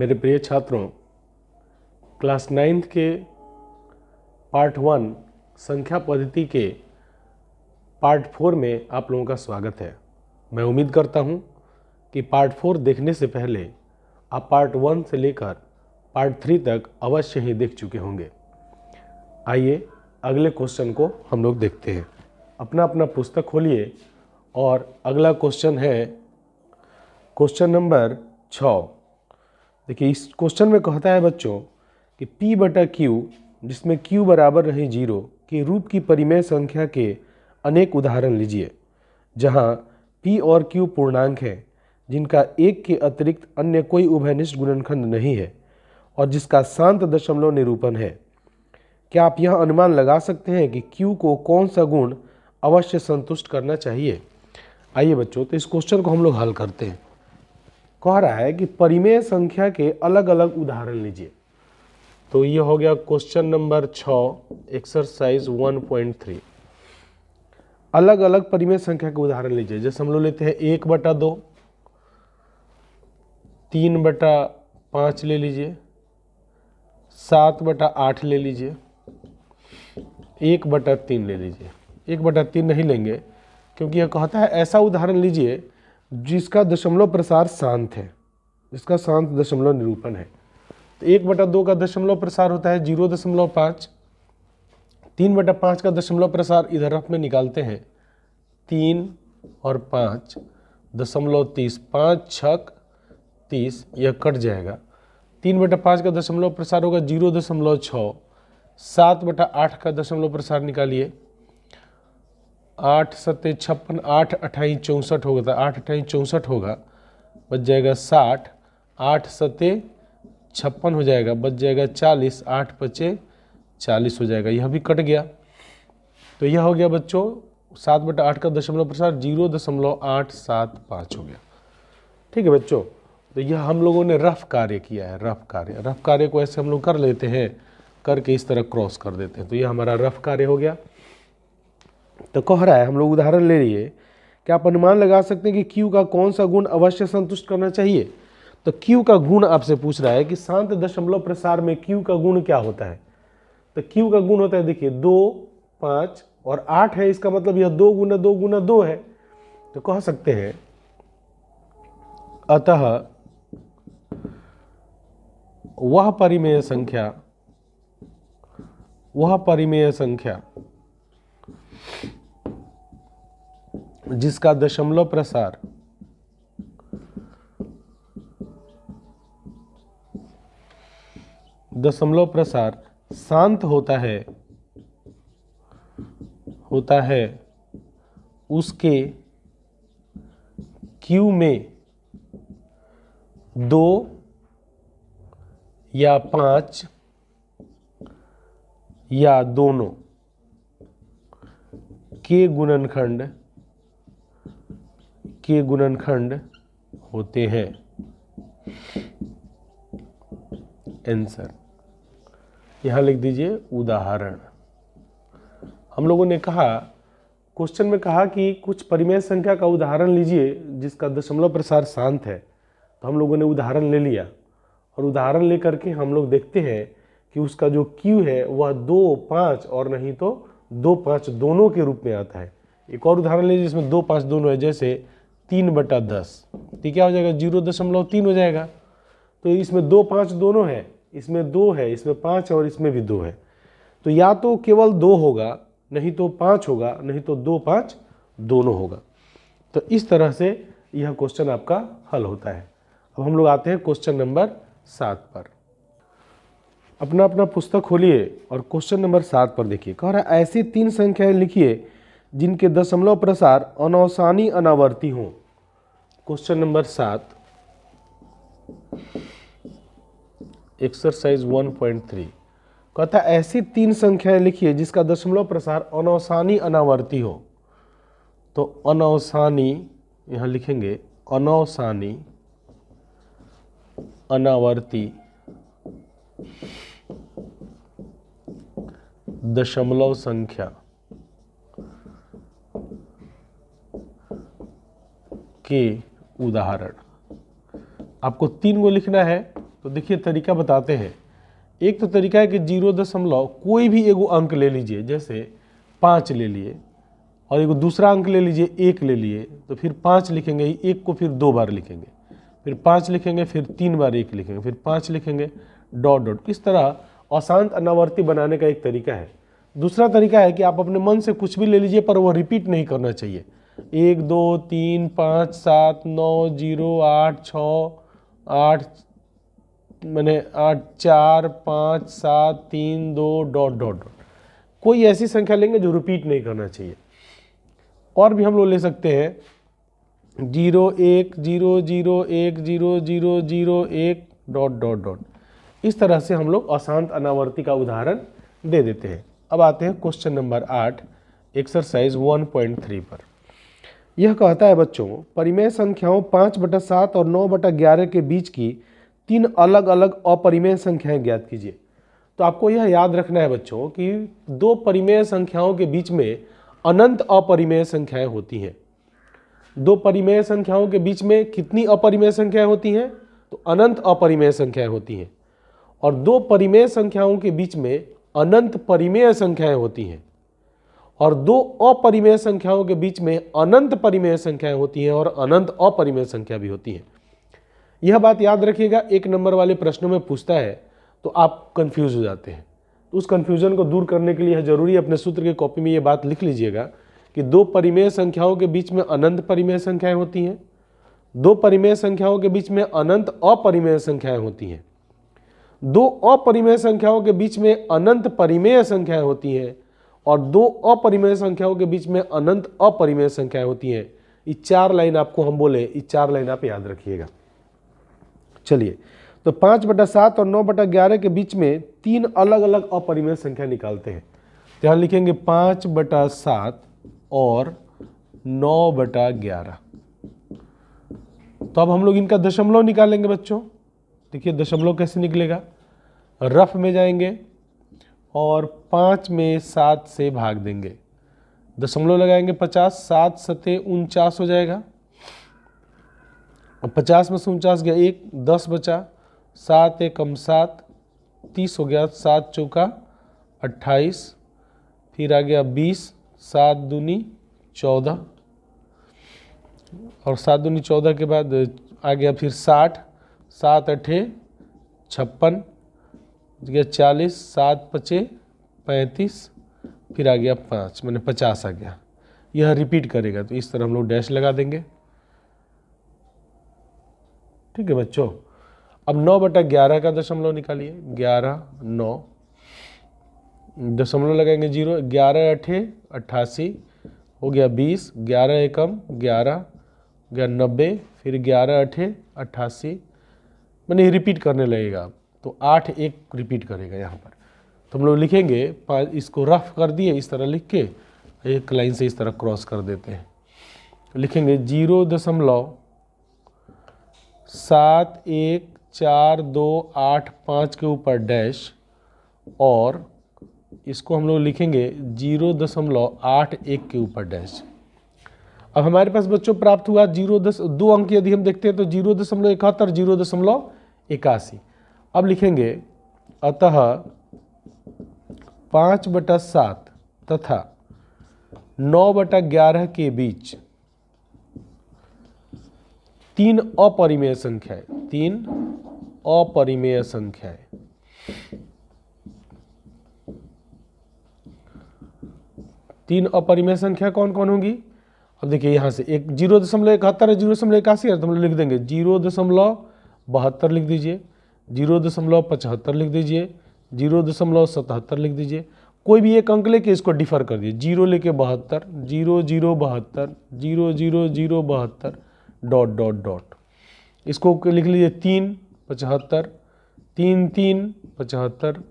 मेरे प्रिय छात्रों, क्लास 9th के पार्ट 1 संख्या पद्धति के पार्ट 4 में आप लोगों का स्वागत है। मैं उम्मीद करता हूं कि पार्ट 4 देखने से पहले आप पार्ट 1 से लेकर पार्ट 3 तक अवश्य ही देख चुके होंगे। आइए अगले क्वेश्चन को हम लोग देखते हैं। अपना अपना पुस्तक खोलिए और अगला क्वेश्चन है क्वेश्चन नंबर 6। देखिए, इस क्वेश्चन में कहता है बच्चों कि P बटा Q, जिसमें Q बराबर रहे 0 के रूप की परिमेय संख्या के अनेक उदाहरण लीजिए, जहां P और Q पूर्णांक हैं, जिनका 1 के अतिरिक्त अन्य कोई उभयनिष्ठ गुणनखंड नहीं है और जिसका शांत दशमलव निरूपण है। क्या आप यह अनुमान लगा सकते हैं कि Q को कौन सा गुण अवश्य संतुष्ट करना चाहिए? आइए बच्चों, तो इस क्वेश्चन को हम लोग हल करते हैं। कह रहा है कि परिमेय संख्या के अलग अलग उदाहरण लीजिए। तो ये हो गया क्वेश्चन नंबर 6, एक्सरसाइज 1.3। अलग अलग परिमेय संख्या के उदाहरण लीजिए। जैसे हम लोग लेते हैं 1/2, 3/5 ले लीजिए, 7/8 ले लीजिए, 1/3 ले लीजिए। 1/3 नहीं लेंगे क्योंकि यह कहता है ऐसा उदाहरण लीजिए जिसका दशमलव प्रसार शांत है, जिसका शांत दशमलव निरूपण है। तो 1/2 का दशमलव प्रसार होता है 0.5। 3/5 का दशमलव प्रसार इधर रफ में निकालते हैं, 3 और 5 दशमलव 30, 5 छक 30, यह कट जाएगा। 3/5 का दशमलव प्रसार होगा 0.6। 7/8 का दशमलव प्रसार निकालिए, 8 सत्ते 56, 8 अट्ठाई 64 होगा, 8 अट्ठाई 64 होगा, बच जाएगा 60, 8 सत्ते 56 हो जाएगा, बच जाएगा 40, 8 पचे 40 हो जाएगा। यह भी कट गया। तो यह हो गया बच्चों 7/8 का दशमलव प्रसार 0.875 हो गया। ठीक है बच्चों, तो यह हम लोगों ने रफ कार्य किया है। रफ कार्य को ऐसे हम लोग कर लेते हैं, करके इस तरह क्रॉस कर देते हैं। तो यह हमारा रफ कार्य हो गया। तो कह रहा है, हम लोग उदाहरण ले लिए, क्या आप अनुमान लगा सकते हैं कि Q का कौन सा गुण अवश्य संतुष्ट करना चाहिए? तो Q का गुण आपसे पूछ रहा है कि शांत दशमलव प्रसार में Q का गुण क्या होता है। तो Q का गुण होता है, देखिए 2, 5 और 8 है, इसका मतलब यह 2 गुना 2 गुना 2 है। तो कह सकते हैं अतः वह परिमेय संख्या जिसका दशमलव प्रसार शांत होता है उसके Q में 2 या 5 या दोनों के गुणनखंड होते हैं। आंसर यहां लिख दीजिए उदाहरण। हम लोगों ने कहा, क्वेश्चन में कहा कि कुछ परिमेय संख्या का उदाहरण लीजिए जिसका दशमलव प्रसार शांत है। तो हम लोगों ने उदाहरण ले लिया और उदाहरण लेकर के हम लोग देखते हैं कि उसका जो Q है वह 2, 5 और नहीं तो 2, 5 दोनों के रूप में आता है। एक और उदाहरण लीजिए जिसमें 2, 5 दोनों है, जैसे 3/10। तो क्या हो जाएगा 0.3 हो जाएगा। तो इसमें 2, 5 दोनों है, इसमें 2 है, इसमें 5 है और इसमें भी 2 है। तो या तो केवल 2 होगा, नहीं तो 5 होगा, नहीं तो 2, 5 दोनों होगा। तो इस तरह से यह क्वेश्चन आपका हल होता है। अब हम लोग आते हैं क्वेश्चन नंबर 7 पर। अपना अपना पुस्तक खोलिए और क्वेश्चन नंबर 7 पर देखिए। कह रहा है ऐसी 3 संख्याएं लिखिए जिनके दशमलव प्रसार अनवसानी अनावर्ती हों। क्वेश्चन नंबर 7, एक्सरसाइज 1.3 कहता है ऐसी 3 संख्याएं लिखिए जिसका दशमलव प्रसार अनवसानी अनावर्ती हो। तो अनवसानी यहां लिखेंगे, अनवसानी अनावर्ती दशमलव संख्या के उदाहरण। आपको 3 गो लिखना है तो देखिए तरीका बताते हैं। एक तो तरीका है कि 0 कोई भी एगो अंक ले लीजिए, जैसे 5 ले लिए, और एगो दूसरा अंक ले लीजिए 1 ले लिए, तो फिर 5 लिखेंगे, 1 को फिर 2 बार लिखेंगे, फिर 5 लिखेंगे, फिर 3 बार 1 लिखेंगे, फिर 5 लिखेंगे, डॉट डॉट। इस तरह अशांत अनावर्ती बनाने का एक तरीका है। दूसरा तरीका है कि आप अपने मन से कुछ भी ले लीजिए, पर वो रिपीट नहीं करना चाहिए। 1 2 3 5 7 9 0 8 6 8 मैंने 8 4 5 7 3 2 डॉट डॉट डॉट। कोई ऐसी संख्या लेंगे जो रिपीट नहीं करना चाहिए। और भी हम लोग ले सकते हैं 0 1 0 0 1 0 0 0 1 डॉट डॉट डॉट। इस तरह से हम लोग अशांत अनावर्ती का उदाहरण दे देते हैं। अब आते हैं क्वेश्चन नंबर 8 एक्सरसाइज 1.3 पर। यह कहता है बच्चों, परिमेय संख्याओं 5/7 और 9/11 के बीच की 3 अलग अलग अपरिमेय संख्याएं ज्ञात कीजिए। तो आपको यह याद रखना है बच्चों कि 2 परिमेय संख्याओं के बीच में अनंत अपरिमेय संख्याएं होती हैं। 2 परिमेय संख्याओं के बीच में कितनी अपरिमेय संख्याएं होती हैं? तो अनंत अपरिमेय संख्याएं होती हैं। और 2 परिमेय संख्याओं के बीच में अनंत परिमेय संख्याएं होती हैं। और 2 अपरिमेय संख्याओं के बीच में अनंत परिमेय संख्याएं होती हैं और अनंत अपरिमेय संख्या भी होती हैं। यह बात याद रखिएगा, 1 नंबर वाले प्रश्नों में पूछता है तो आप कंफ्यूज हो जाते हैं। तो उस कंफ्यूजन को दूर करने के लिए जरूरी अपने सूत्र की कॉपी में ये बात लिख लीजिएगा कि 2 परिमेय संख्याओं के बीच में अनंत परिमेय संख्याएं होती हैं, 2 परिमेय संख्याओं के बीच में अनंत अपरिमेय संख्याएं होती हैं, 2 अपरिमेय संख्याओं के बीच में अनंत परिमेय संख्याएं होती हैं, और 2 अपरिमेय संख्याओं के बीच में अनंत अपरिमेय संख्याएं होती हैं। ये 4 लाइन आपको हम बोले, ये 4 लाइन आप याद रखिएगा। चलिए, तो 5/7 और 9/11 के बीच में 3 अलग अलग अपरिमेय संख्या निकालते हैं। तो यहाँ लिखेंगे 5/7 और 9/11। तो अब हम लोग इनका दशमलव निकालेंगे बच्चों। देखिए दशमलव कैसे निकलेगा, रफ में जाएंगे और 5 में 7 से भाग देंगे, दशमलव लगाएंगे 50, 7 सते 49 हो जाएगा। अब 50 में से 49 गया 1, 10 बचा, 7 एकम 7, 30 हो गया, 7 चौका 28, फिर आ गया 20, 7 दूनी 14, और 7 दूनी 14 के बाद आ गया फिर 60, 7 अठे 56, गया 40, 7 पचे 35, फिर आ गया 5, मैंने 50 आ गया। यह रिपीट करेगा, तो इस तरह हम लोग डैश लगा देंगे। ठीक है बच्चों। अब 9/11 का दशमलव निकालिए, 11 9, दशमलव लगाएंगे 0, 11 अठे 88 हो गया 20, 11 एकम 11 गया 90, फिर 11 अठे 88, मैंने रिपीट करने लगेगा, तो 8 1 रिपीट करेगा यहाँ पर। तो हम लोग लिखेंगे, इसको रफ कर दिए, इस तरह लिख के एक लाइन से इस तरह क्रॉस कर देते हैं। लिखेंगे 0.714285 के ऊपर डैश, और इसको हम लोग लिखेंगे 0.81 के ऊपर डैश। अब हमारे पास बच्चों प्राप्त हुआ 2 अंक यदि हम देखते हैं तो 0.71, 0.81। अब लिखेंगे अतः 5/7 तथा 9/11 के बीच 3 अपरिमेय संख्याएं, 3 अपरिमेय संख्याएं। तीन अपरिमेय संख्या कौन कौन होंगी? अब देखिए यहाँ से एक 0.71 है, 0.81 है, तो हम लोग लिख देंगे 0.72 लिख दीजिए, 0.75 लिख दीजिए, 0.77 लिख दीजिए। कोई भी एक अंक लेके इसको डिफर कर दीजिए, 0 लेके 72, 0.072, 0.0.072 डॉट डॉट डॉट। इसको लिख लीजिए 3.75, 3.3.75,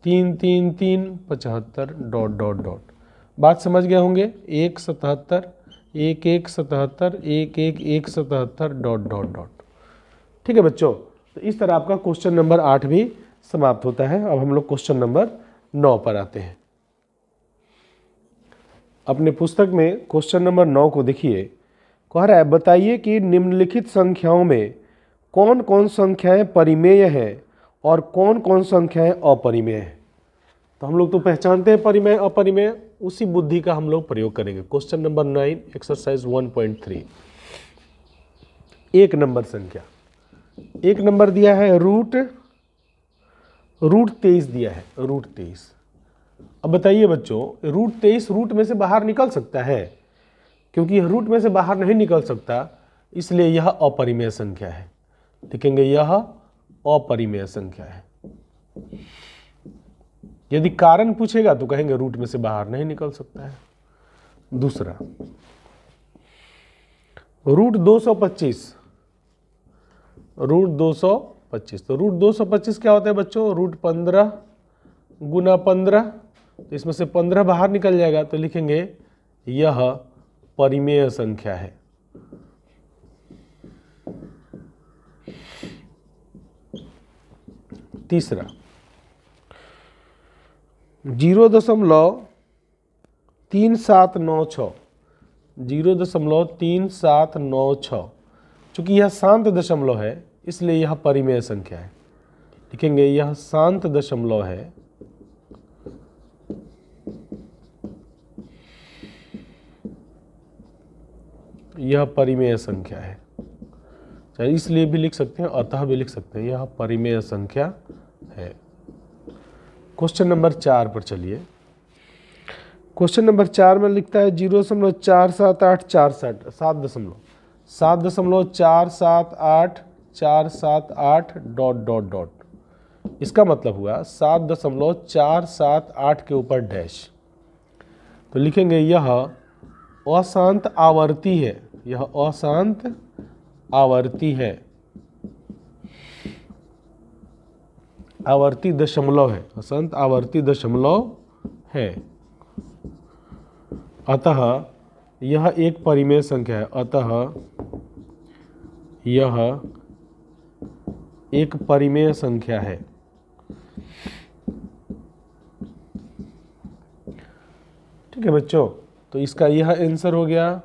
3.3.3.75 डॉट डॉट डॉट। बात समझ गए होंगे? 1.77, 1.1.77, 1.1.1.77 डॉट डॉट डॉट। ठीक है बच्चों, तो इस तरह आपका क्वेश्चन नंबर 8 भी समाप्त होता है। अब हम लोग क्वेश्चन नंबर 9 पर आते हैं। अपने पुस्तक में क्वेश्चन नंबर 9 को देखिए, कह रहा है बताइए कि निम्नलिखित संख्याओं में कौन कौन संख्याएं परिमेय हैं और कौन कौन संख्याएं अपरिमेय हैं। तो हम लोग तो पहचानते हैं परिमेय अपरिमेय, उसी बुद्धि का हम लोग प्रयोग करेंगे। Question number 9 exercise 1.3। एक नंबर संख्या, एक नंबर दिया है रूट 23 दिया है, रूट 23। अब बताइए बच्चों, रूट 23 रूट में से बाहर निकल सकता है? क्योंकि यह रूट में से बाहर नहीं निकल सकता, इसलिए यह अपरिमेय संख्या है। लिखेंगे यह अपरिमेय संख्या है। यदि कारण पूछेगा तो कहेंगे रूट में से बाहर नहीं निकल सकता है। दूसरा रूट 225, रूट 225। तो रूट 225 क्या होता है बच्चों? रूट 15 गुना 15, तो इसमें से 15 बाहर निकल जाएगा, तो लिखेंगे यह परिमेय संख्या है। तीसरा 0.3796, 0.3796, चूंकि यह शांत दशमलव है इसलिए यह परिमेय संख्या है। लिखेंगे यह शांत दशमलव है, यह परिमेय संख्या है। चाहे इसलिए भी लिख सकते हैं, अतः भी लिख सकते हैं, यह परिमेय संख्या है। क्वेश्चन नंबर 4 पर चलिए। क्वेश्चन नंबर 4 में लिखता है 0.47847, 7.478 डॉट डॉट डॉट। इसका मतलब हुआ 7.478 के ऊपर डैश। तो लिखेंगे यह अशांत आवर्ती है, यह अशांत आवर्ती है, आवर्ती दशमलव है, अशांत आवर्ती दशमलव है। अतः यह एक परिमेय संख्या है, अतः यह एक परिमेय संख्या है। ठीक है बच्चों, तो इसका यह आंसर हो गया,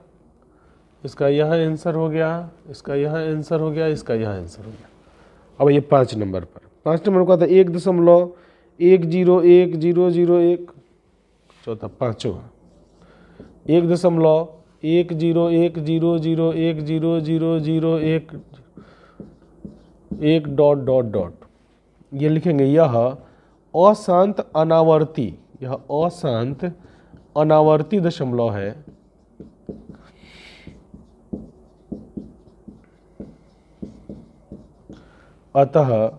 इसका यह आंसर हो गया, इसका यह आंसर हो गया, इसका यह आंसर हो गया। अब ये 5 नंबर पर, 5 नंबर का था 1.10101, चौथा पांचवा 1.101001001 डॉट डॉट डॉट। ये लिखेंगे यह अशांत अनावर्ती, यह अशांत अनावर्ती दशमलव है। अतः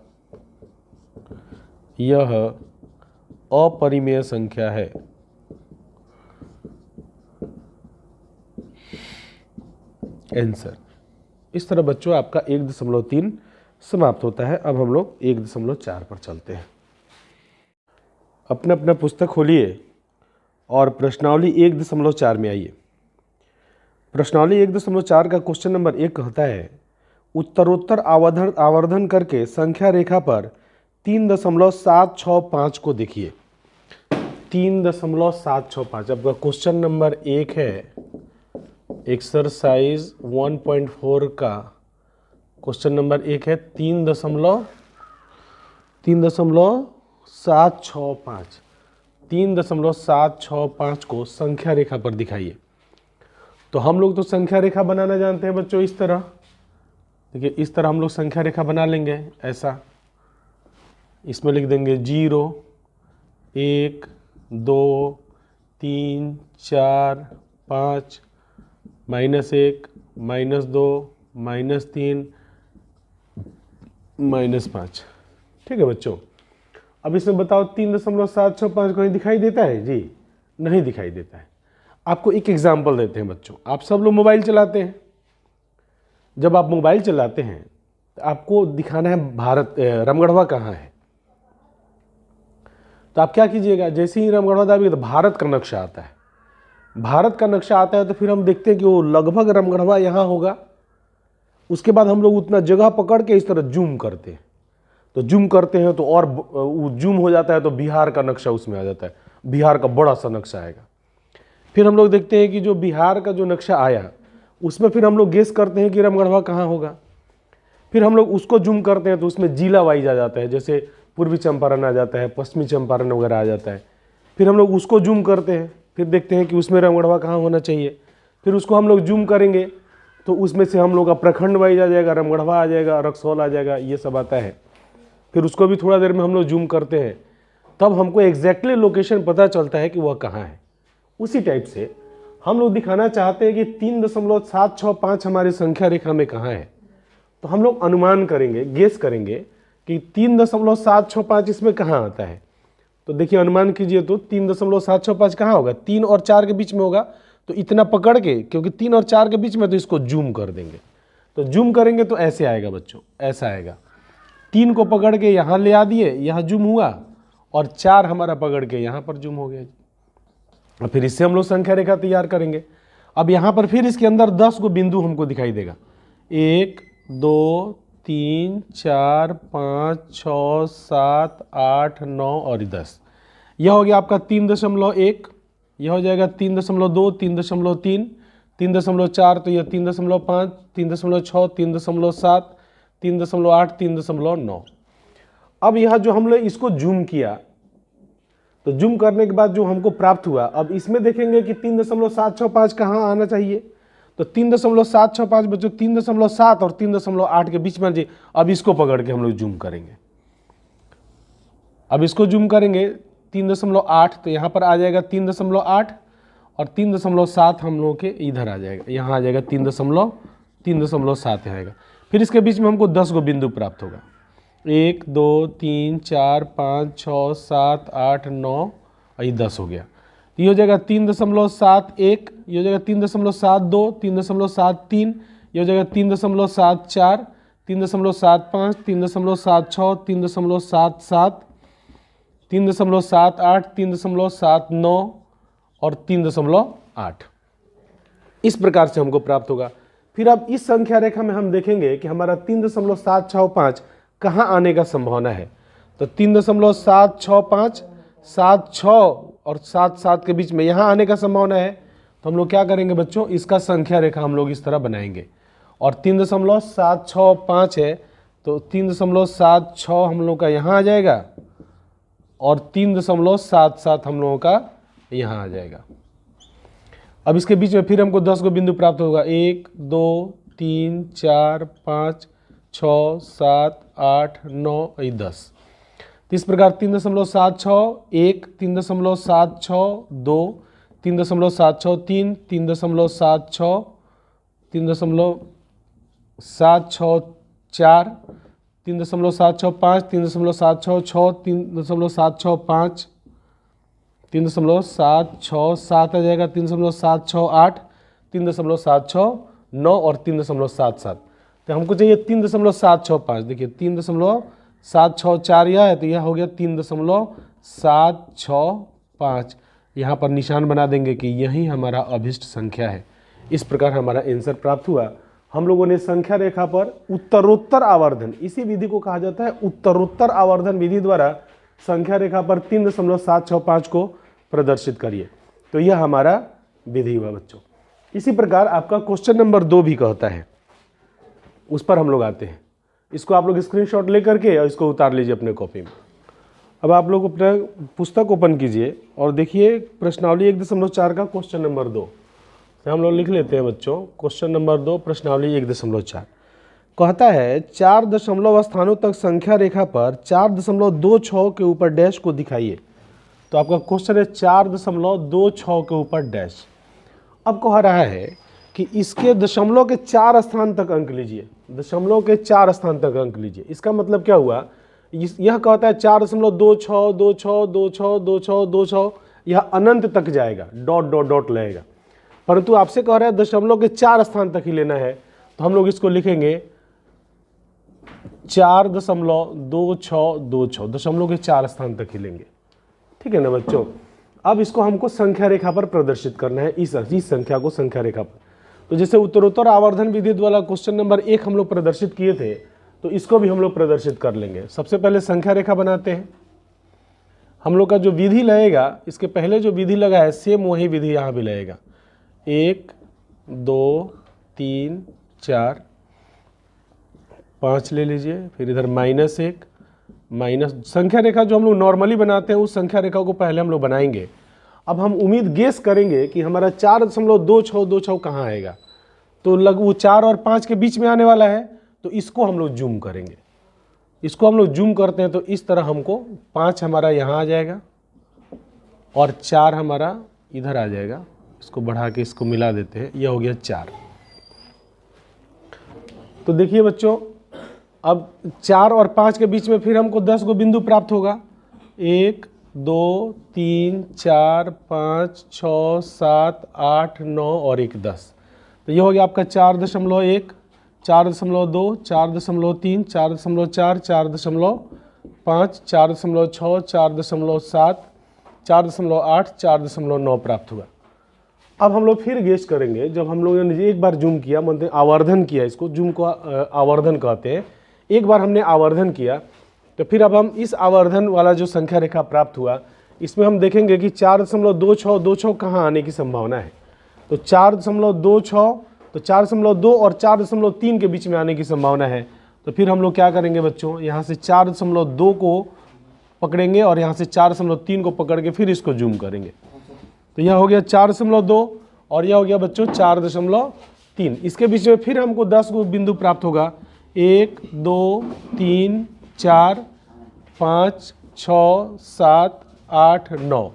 यह अपरिमेय संख्या है। आंसर। इस तरह बच्चों आपका 1.3 समाप्त होता है। अब हम लोग 1.4 पर चलते हैं। अपना अपना पुस्तक खोलिए और प्रश्नावली 1.4 में आइए। प्रश्नावली 1.4 का क्वेश्चन नंबर 1 कहता है उत्तरोत्तर आवर्धन करके संख्या रेखा पर 3.765 को देखिए। 3.765 आपका क्वेश्चन नंबर 1 है। एक्सरसाइज 1.4 का क्वेश्चन नंबर 1 है। 3.765 3.765 को संख्या रेखा पर दिखाइए। तो हम लोग तो संख्या रेखा बनाना जानते हैं बच्चों। इस तरह देखिए, इस तरह हम लोग संख्या रेखा बना लेंगे। ऐसा इसमें लिख देंगे 0 1 2 3 4 5 -1 -2 -3 -5। ठीक है बच्चों, अब इसमें बताओ 3.765 कहीं दिखाई देता है? जी नहीं दिखाई देता है। आपको एक एग्जाम्पल देते हैं बच्चों। आप सब लोग मोबाइल चलाते हैं। जब आप मोबाइल चलाते हैं तो आपको दिखाना है भारत रामगढ़वा कहाँ है। तो आप क्या कीजिएगा, जैसे ही रामगढ़वा दाबिएगा तो भारत का नक्शा आता है। भारत का नक्शा आता है तो फिर हम देखते हैं कि वो लगभग रामगढ़वा यहाँ होगा। उसके बाद हम लोग उतना जगह पकड़ के इस तरह जूम करते हैं। तो जूम करते हैं तो और जूम हो जाता है तो बिहार का नक्शा उसमें आ जाता है। बिहार का बड़ा सा नक्शा आएगा। फिर हम लोग देखते हैं कि जो बिहार का जो नक्शा आया उसमें फिर हम लोग गेस करते हैं कि रामगढ़वा कहाँ होगा। फिर हम लोग उसको जूम करते हैं तो उसमें जिला वाइज आ जाता है, जैसे पूर्वी चंपारण आ जाता है, पश्चिमी चंपारण वगैरह आ जाता है। फिर हम लोग उसको जूम करते हैं, फिर देखते हैं कि उसमें रामगढ़वा कहाँ होना चाहिए। फिर उसको हम लोग जूम करेंगे तो उसमें से हम लोग का प्रखंड वाइज आ जाएगा, रामगढ़वा आ जाएगा, रक्सौल आ जाएगा, ये सब आता है। फिर उसको भी थोड़ा देर में हम लोग जूम करते हैं, तब हमको एग्जैक्टली लोकेशन पता चलता है कि वह कहाँ है। उसी टाइप से हम लोग दिखाना चाहते हैं कि 3.765 हमारी संख्या रेखा में कहाँ है। तो हम लोग अनुमान करेंगे, गेस करेंगे कि 3.765 इसमें कहाँ आता है। तो देखिए अनुमान कीजिए, तो 3.765 कहाँ होगा, 3 और 4 के बीच में होगा। तो इतना पकड़ के, क्योंकि 3 और 4 के बीच में, तो इसको जूम कर देंगे। तो जूम करेंगे तो ऐसे आएगा बच्चों, ऐसा आएगा। 3 को पकड़ के यहाँ ले आ दिए, यहाँ जूम हुआ, और 4 हमारा पकड़ के यहाँ पर जूम हो गया। और फिर इससे हम लोग संख्या रेखा तैयार करेंगे। अब यहाँ पर फिर इसके अंदर 10 को बिंदु हमको दिखाई देगा, 1 2 3 4 5 6 7 8 9 और 10। यह हो गया आपका 3.1, यह हो जाएगा 3.2, 3.3, 3.4, तो यह 3.5, 3.6, 3.7, 3.8, 3.9। अब यह जो हम लोग इसको जूम किया, तो जूम करने के बाद जो हमको प्राप्त हुआ, अब इसमें देखेंगे कि 3.765 कहाँ आना चाहिए। तो 3.765 बच्चों 3.7 और 3.8 के बीच में जी। अब इसको पकड़ के हम लोग जूम करेंगे, अब इसको जूम करेंगे 3.8, तो यहाँ पर आ जाएगा 3.8, और 3.7 हम लोग के इधर आ जाएगा, यहाँ आ जाएगा 3.7 आएगा। फिर इसके बीच में हमको 10 को बिंदु प्राप्त होगा, 1 2 3 4 5 6 7 8 9 और ये 10 हो गया। ये हो जाएगा 3.71, ये हो जाएगा 3.72, 3.73, ये हो जाएगा 3.74, 3.75, 3.76, 3.77, 3.78, 3.79 और 3.8। इस प्रकार से हमको प्राप्त होगा। फिर अब इस संख्या रेखा में हम देखेंगे कि हमारा 3.765 कहाँ आने का संभावना है। तो 3.765, 76 और 77 के बीच में यहाँ आने का संभावना है। तो हम लोग क्या करेंगे बच्चों, इसका संख्या रेखा हम लोग इस तरह बनाएंगे। और 3.765 है, तो 3.76 हम लोग का यहाँ आ जाएगा, और 3.77 हम लोगों का यहाँ आ जाएगा। अब इसके बीच में फिर हमको 10 को बिंदु प्राप्त होगा, 1 2 3 4 5 6 7 8 9 और 10। तो इस प्रकार 3.76 1, 3.76 2, 3.76 3, 3.76, 3.76 4, 3.76 5, 3.76 6, 3.76 5, 3.76 7 आ जाएगा, 3.76 8, 3.76 9 और 3.77। तो हमको चाहिए 3.765। देखिए 3.764 यह है, तो यह हो गया 3.765। यहाँ पर निशान बना देंगे कि यही हमारा अभिष्ट संख्या है। इस प्रकार हमारा आंसर प्राप्त हुआ। हम लोगों ने संख्या रेखा पर उत्तरोत्तर आवर्धन, इसी विधि को कहा जाता है उत्तरोत्तर आवर्धन विधि द्वारा संख्या रेखा पर 3.765 को प्रदर्शित करिए। तो यह हमारा विधि हुआ बच्चों। इसी प्रकार आपका क्वेश्चन नंबर 2 भी कहता है, उस पर हम लोग आते हैं। इसको आप लोग स्क्रीनशॉट लेकर के और इसको उतार लीजिए अपने कॉपी में। अब आप लोग अपना पुस्तक ओपन कीजिए और देखिए प्रश्नावली 1.4 का क्वेश्चन नंबर 2। तो हम लोग लिख लेते हैं बच्चों, क्वेश्चन नंबर 2 प्रश्नावली 1.4 कहता है 4 दशमलव स्थानों तक संख्या रेखा पर 4.26 के ऊपर डैश को दिखाइए। तो आपका क्वेश्चन है 4.26 के ऊपर डैश। अब कह रहा है कि इसके दशमलव के 4 स्थान तक अंक लीजिए, दशमलव के 4 स्थान तक अंक लीजिए। इसका मतलब क्या हुआ, यह कहता है 4.2626262626, यह अनंत तक जाएगा, डॉट डॉट डॉट लगेगा। परंतु आपसे कह रहा है दशमलव के 4 स्थान तक ही लेना है। तो हम लोग इसको लिखेंगे 4.2626, दशमलव के 4 स्थान तक ही लेंगे। ठीक है ना बच्चों। अब इसको हमको संख्या रेखा पर प्रदर्शित करना है, इस संख्या को संख्या रेखा पर। तो जैसे उत्तरोत्तर आवर्धन विधि द्वारा क्वेश्चन नंबर 1 हम लोग प्रदर्शित किए थे, तो इसको भी हम लोग प्रदर्शित कर लेंगे। सबसे पहले संख्या रेखा बनाते हैं। हम लोग का जो विधि लगेगा, इसके पहले जो विधि लगा है सेम वही विधि यहाँ भी लगेगा। 1 2 3 4 5 ले लीजिए, फिर इधर -1 माइनस संख्या रेखा जो हम लोग नॉर्मली बनाते हैं उस संख्या रेखा को पहले हम लोग बनाएंगे। अब हम उम्मीद गेस करेंगे कि हमारा 4.2626 कहाँ आएगा, तो वो 4 और 5 के बीच में आने वाला है, तो इसको हम लोग जूम करेंगे। इसको हम लोग जूम करते हैं तो इस तरह हमको 5 हमारा यहाँ आ जाएगा और 4 हमारा इधर आ जाएगा। इसको बढ़ा के इसको मिला देते हैं, यह हो गया 4। तो देखिए बच्चों, अब 4 और 5 के बीच में फिर हमको 10 को बिंदु प्राप्त होगा। 1 2 3 4 5 6 7 8 9 और 1 10। तो ये हो गया आपका 4.1 4.2 4.3 4.4 4.5 4.6 4.7 4.8 4.9 प्राप्त हुआ। अब हम लोग फिर गेस करेंगे। जब हम लोगों ने एक बार जूम किया, मतलब आवर्धन किया, इसको जूम को आवर्धन कहते हैं, एक बार हमने आवर्धन किया तो फिर अब हम इस आवर्धन वाला जो संख्या रेखा प्राप्त हुआ इसमें हम देखेंगे कि 4.2626 कहाँ आने की संभावना है। तो 4.26 तो 4.2 और 4.3 के बीच में आने की संभावना है। तो फिर हम लोग क्या करेंगे बच्चों, यहाँ से 4.2 को पकड़ेंगे और यहाँ से 4.3 को पकड़ के फिर इसको जूम करेंगे। तो यह हो गया 4.2 और यह हो गया बच्चों 4.3। इसके बीच में फिर हमको 10 को बिंदु प्राप्त होगा। 1 2 3 4 5 6 7 8 9,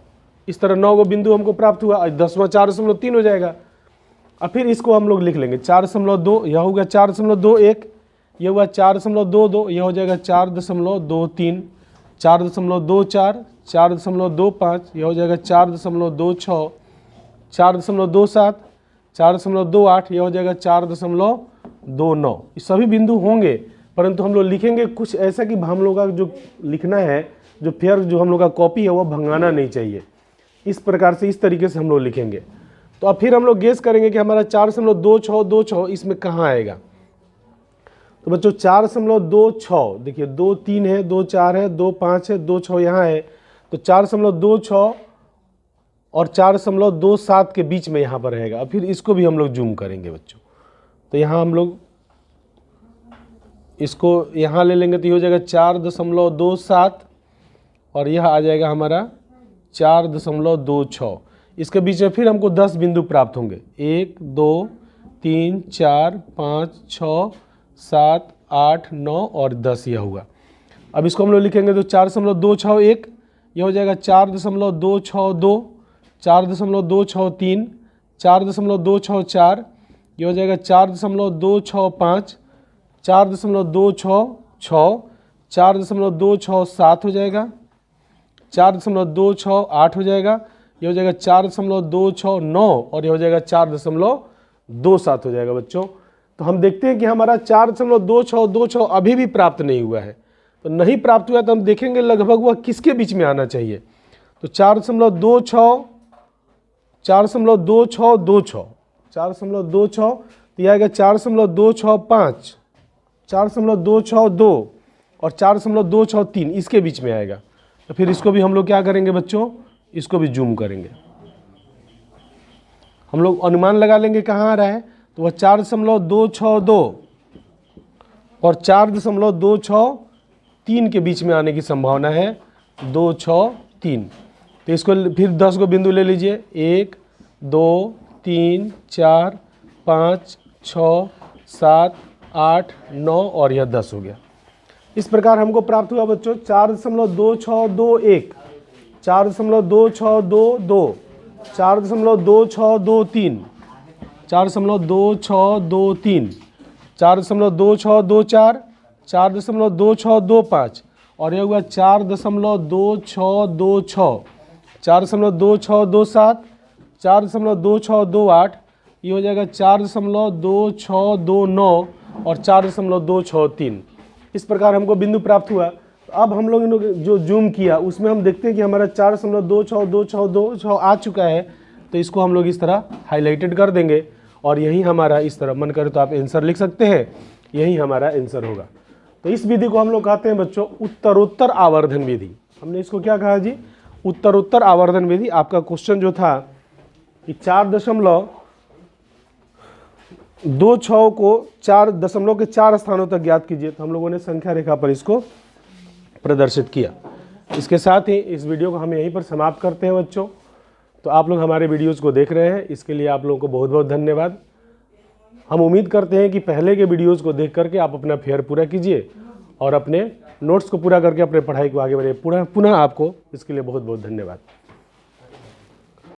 इस तरह 9 को बिंदु हमको प्राप्त हुआ और 10वां 4.3 हो जाएगा। अब फिर इसको हम लोग लिख लेंगे 4.2, यह होगा 4.21, यह हुआ 4.22, यह हो जाएगा 4.23, 4.24 4.25, यह हो जाएगा 4.26, 4.27 4.28, यह हो जाएगा 4.29। ये सभी बिंदु होंगे, परंतु हम लोग लिखेंगे कुछ ऐसा कि हम लोग का जो लिखना है, जो फेयर जो हम लोग का कॉपी है वो भंगाना नहीं चाहिए। इस प्रकार से, इस तरीके से हम लोग लिखेंगे। तो अब फिर हम लोग गेस करेंगे कि हमारा 4.2626 इसमें कहाँ आएगा। तो बच्चों 4.26, देखिए 2 3 है, 2 4 है, 2 5 है, 2 6 यहाँ है। तो 4.26 और 4.27 के बीच में यहाँ पर रहेगा। अब फिर इसको भी हम लोग जूम करेंगे बच्चों। तो यहाँ हम लोग इसको यहाँ ले लेंगे तो ये हो जाएगा 4.27 और यह आ जाएगा हमारा 4.26। इसके बीच में फिर हमको 10 बिंदु प्राप्त होंगे। 1 2 3 4 5 6 7 8 9 और 10 यह हुआ। अब इसको हम लोग लिखेंगे तो 4.261, यह हो जाएगा 4.262, 4.263, 4.264, यह हो जाएगा 4.265, 4.266, 4.267 हो जाएगा, 4.268 हो जाएगा, यह हो जाएगा 4.269 और यह हो जाएगा 4.27 हो जाएगा बच्चों। तो हम देखते हैं कि हमारा 4.2626 अभी भी प्राप्त नहीं हुआ है। तो नहीं प्राप्त हुआ तो हम देखेंगे लगभग वह किसके बीच में आना चाहिए। तो 4.26 तो यह आएगा 4.265, 4.262 और 4.263 इसके बीच में आएगा। तो फिर इसको भी हम लोग क्या करेंगे बच्चों, इसको भी जूम करेंगे। हम लोग अनुमान लगा लेंगे कहाँ आ रहा है। तो वह 4.262 और 4.263 के बीच में आने की संभावना है, 263। तो इसको फिर 10 को बिंदु ले लीजिए। 1 2 3 4 5 6 7 8 9 और यह 10 हो गया। इस प्रकार हमको प्राप्त हुआ बच्चों 4.2621, 4.2622, 4.2623, 4.2623, 4.2624, 4.2625 और यह हुआ 4.2626, 4.2627, 4.2628, ये हो जाएगा 4.2629 और 4.263। इस प्रकार हमको बिंदु प्राप्त हुआ। तो अब हम लोग जो जूम किया उसमें हम देखते हैं कि हमारा 4.262626 आ चुका है। तो इसको हम लोग इस तरह हाईलाइटेड कर देंगे और यही हमारा, इस तरह मन करे तो आप आंसर लिख सकते हैं, यही हमारा आंसर होगा। तो इस विधि को हम लोग कहते हैं बच्चों उत्तरोत्तर आवर्धन विधि। हमने इसको क्या कहा जी, उत्तरोत्तर आवर्धन विधि। आपका क्वेश्चन जो था कि दो छौ को 4 दशमलव के 4 स्थानों तक ज्ञात कीजिए। तो हम लोगों ने संख्या रेखा पर इसको प्रदर्शित किया। इसके साथ ही इस वीडियो को हम यहीं पर समाप्त करते हैं बच्चों। तो आप लोग हमारे वीडियोज़ को देख रहे हैं, इसके लिए आप लोगों को बहुत बहुत धन्यवाद। हम उम्मीद करते हैं कि पहले के वीडियोज़ को देख करके आप अपना फेयर पूरा कीजिए और अपने नोट्स को पूरा करके अपने पढ़ाई को आगे बढ़िए। पुनः आपको इसके लिए बहुत बहुत धन्यवाद।